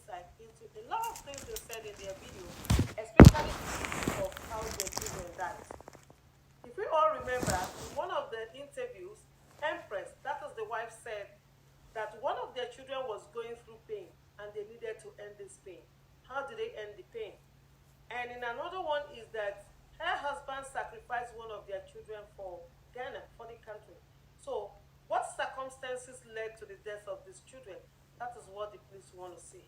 insight into a lot of things they said in their video, especially of how their children died. If we all remember, in one of the interviews, Empress, that is the wife, said that one of their children was going through pain and they needed to end this pain. How did they end the pain? And in another one is that her husband sacrificed one of their children for Ghana, for the country. So, what circumstances led to the death of these children? That is what the police want to see.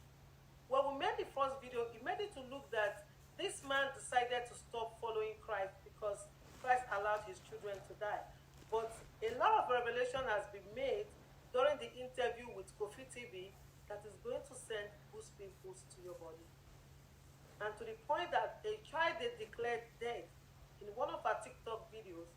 When we made the first video, it made it to look that this man decided to stop following Christ because Christ allowed his children to die. But a lot of revelation has been made during the interview with Kofi TV that is going to send boost pimples to your body. And to the point that a child they declared dead in one of our TikTok videos,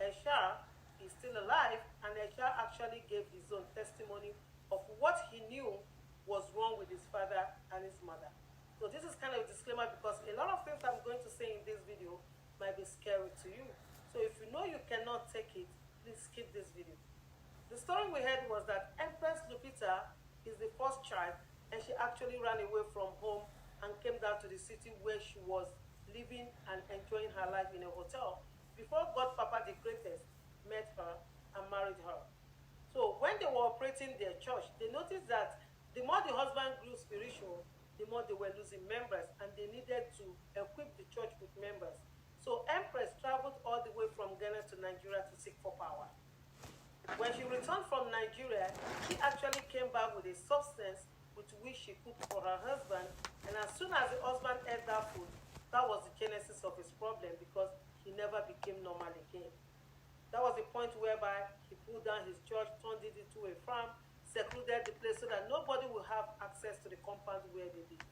Esha is still alive, and Esha actually gave his own testimony of what he knew was wrong with his father and his mother. So this is kind of a disclaimer because a lot of things I'm going to say in this video might be scary to you. So if you know you cannot take it, please skip this video. The story we heard was that Empress Lupita is the first child, and she actually ran away from home and came down to the city where she was living and enjoying her life in a hotel before God Papa the Greatest met her and married her. So when they were operating their church, they noticed that the more the husband grew spiritual, the more they were losing members, and they needed to equip the church with members. So Empress traveled all the way from Ghana to Nigeria to seek for power. When she returned from Nigeria, she actually came back with a substance with which she cooked for her husband, and as soon as the husband ate that food, that was the genesis of his problem because he never became normal again. That was the point whereby he pulled down his church, turned it into a farm, secluded the place so that nobody will have access to the compound where they lived.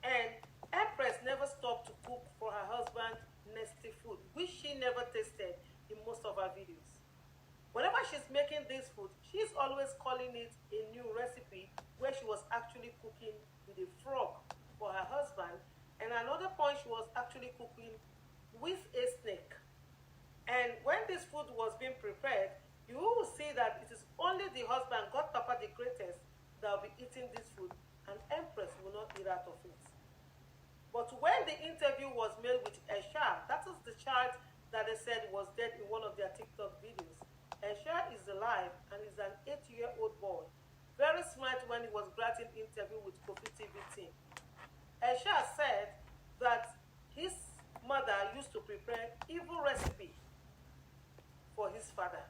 And Empress never stopped to cook for her husband nasty food, which she never tasted in most of her videos. Whenever she's making this food, she's always calling it a new recipe where she was actually cooking with a frog for her husband. And another point, she was actually cooking with a snake. And when this food was being prepared, you will see that it is only the husband, God Papa the Greatest, that will be eating this food, and Empress will not eat out of it. But when the interview was made with Esha, that is the child that they said was dead in one of their TikTok videos. Esha is alive and is an 8-year-old boy, very smart when he was granting interview with Kofi TV team. Esha said that his mother used to prepare evil recipe for his father.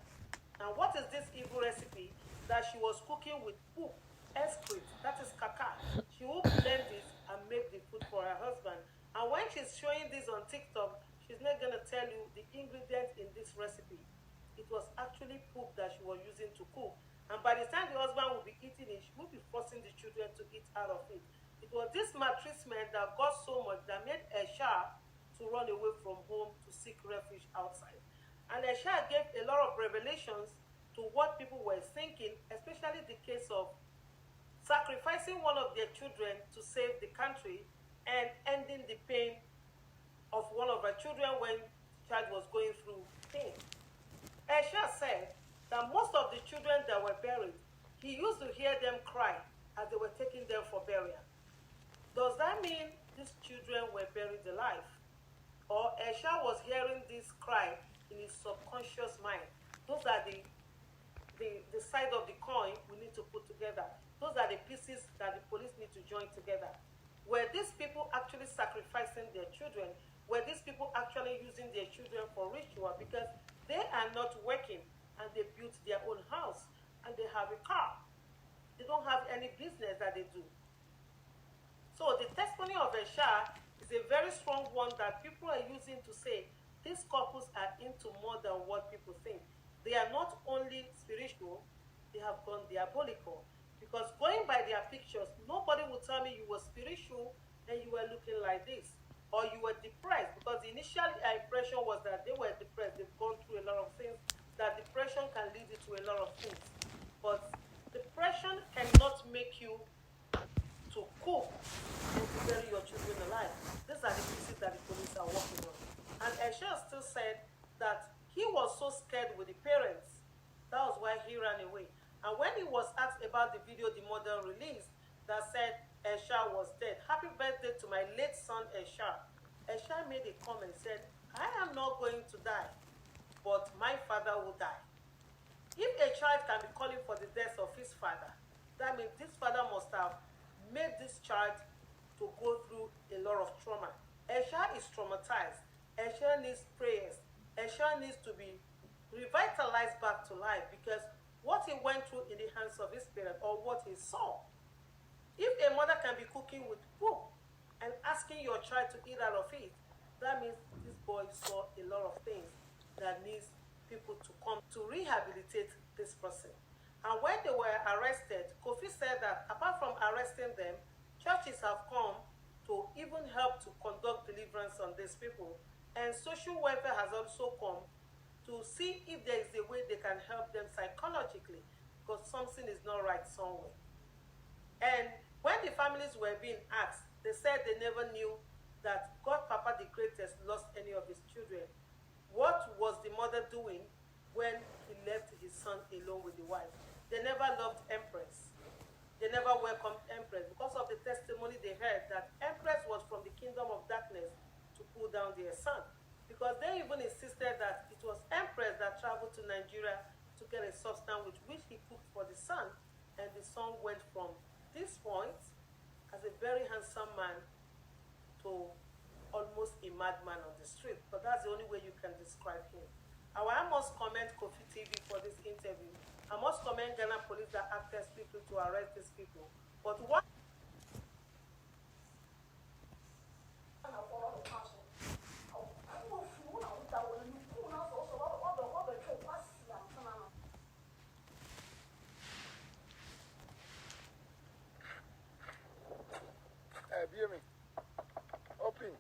And what is this evil recipe? That she was cooking with poop, excrete, that is caca. She will blend this and make the food for her husband. And when she's showing this on TikTok, she's not going to tell you the ingredients in this recipe. It was actually poop that she was using to cook. And by the time the husband will be eating it, she will be forcing the children to eat out of it. It was this maltreatment that got so much that made Esha to run away from home to seek refuge outside. And Esha gave a lot of revelations to what people were thinking, especially the case of sacrificing one of their children to save the country and ending the pain of one of her children when the child was going through pain. Esha said that most of the children that were buried, he used to hear them cry as they were taking them for burial. Does that mean these children were buried alive? Or Esha was hearing this cry in his subconscious mind? Those are the side of the coin we need to put together. Those are the pieces that the police need to join together. Were these people actually sacrificing their children? Were these people actually using their children for ritual? Because they are not working and they built their own house and they have a car. They don't have any business that they do. So the testimony of Esha is a very strong one that people are using to say these couples are into more than what people think. They are not only spiritual, they have gone diabolical. Because going by their pictures, nobody will tell me you were spiritual and you were looking like this. Or you were depressed. Because the initial impression was that they were depressed. They've gone through a lot of things. That depression can lead you to a lot of things. But depression cannot make you to cook and to bury your children alive. These are the pieces that the police are working on. And Esha still said that he was so scared with the parents. That was why he ran away. And when he was asked about the video the mother released, that said Esha was dead. Happy birthday to my late son Esha. Esha made a comment, said, I am not going to die, but my father will die. If a child can be calling for the death of his father, that means this father must have made this child to go through a lot of trauma. Esha is traumatized. Esha needs prayers. Esha needs to be revitalized back to life, because what he went through in the hands of his parents, or what he saw. If a mother can be cooking with poop and asking your child to eat out of it, that means this boy saw a lot of things that needs people to come to rehabilitate this person. And when they were arrested, Kofi said that apart from arresting them, churches have come to even help to conduct deliverance on these people. And social welfare has also come to see if there is a way they can help them psychologically, because something is not right somewhere. And when the families were being asked, they said they never knew that God Papa the Greatest lost any of his children. What was the mother doing when he left his son alone with the wife? They never loved Empress. They never welcomed Empress because of the testimony they heard that Empress was from the kingdom of darkness to pull down their son. Because they even insisted that it was Empress that traveled to Nigeria to get a substance with which he cooked for the son, and the son went from this point as a very handsome man to almost a madman on the street. But that's the only way you can describe him. I must commend Kofi TV for this interview. I must commend Ghana police that acted people to arrest these people. But what Open.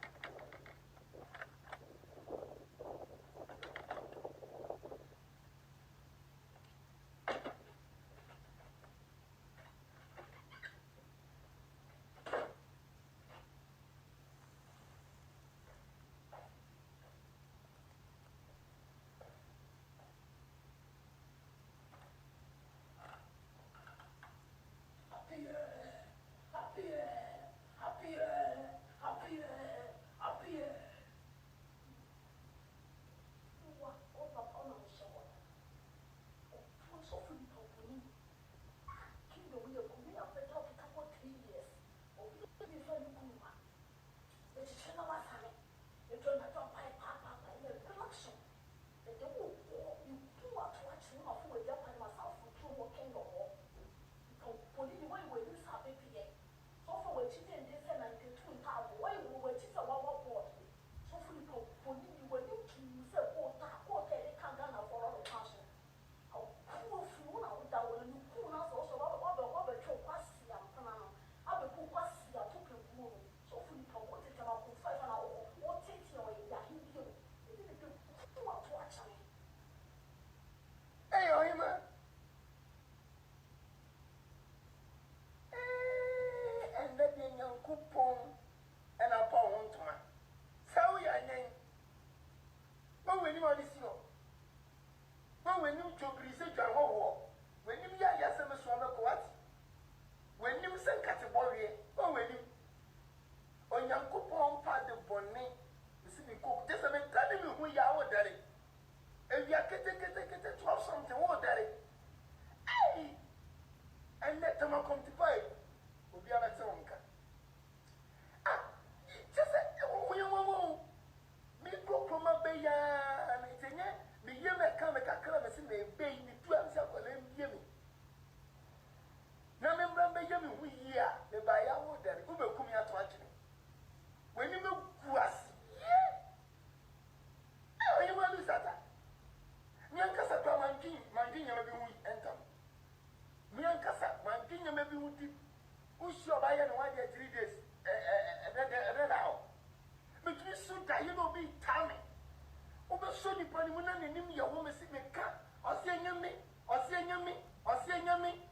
Nyame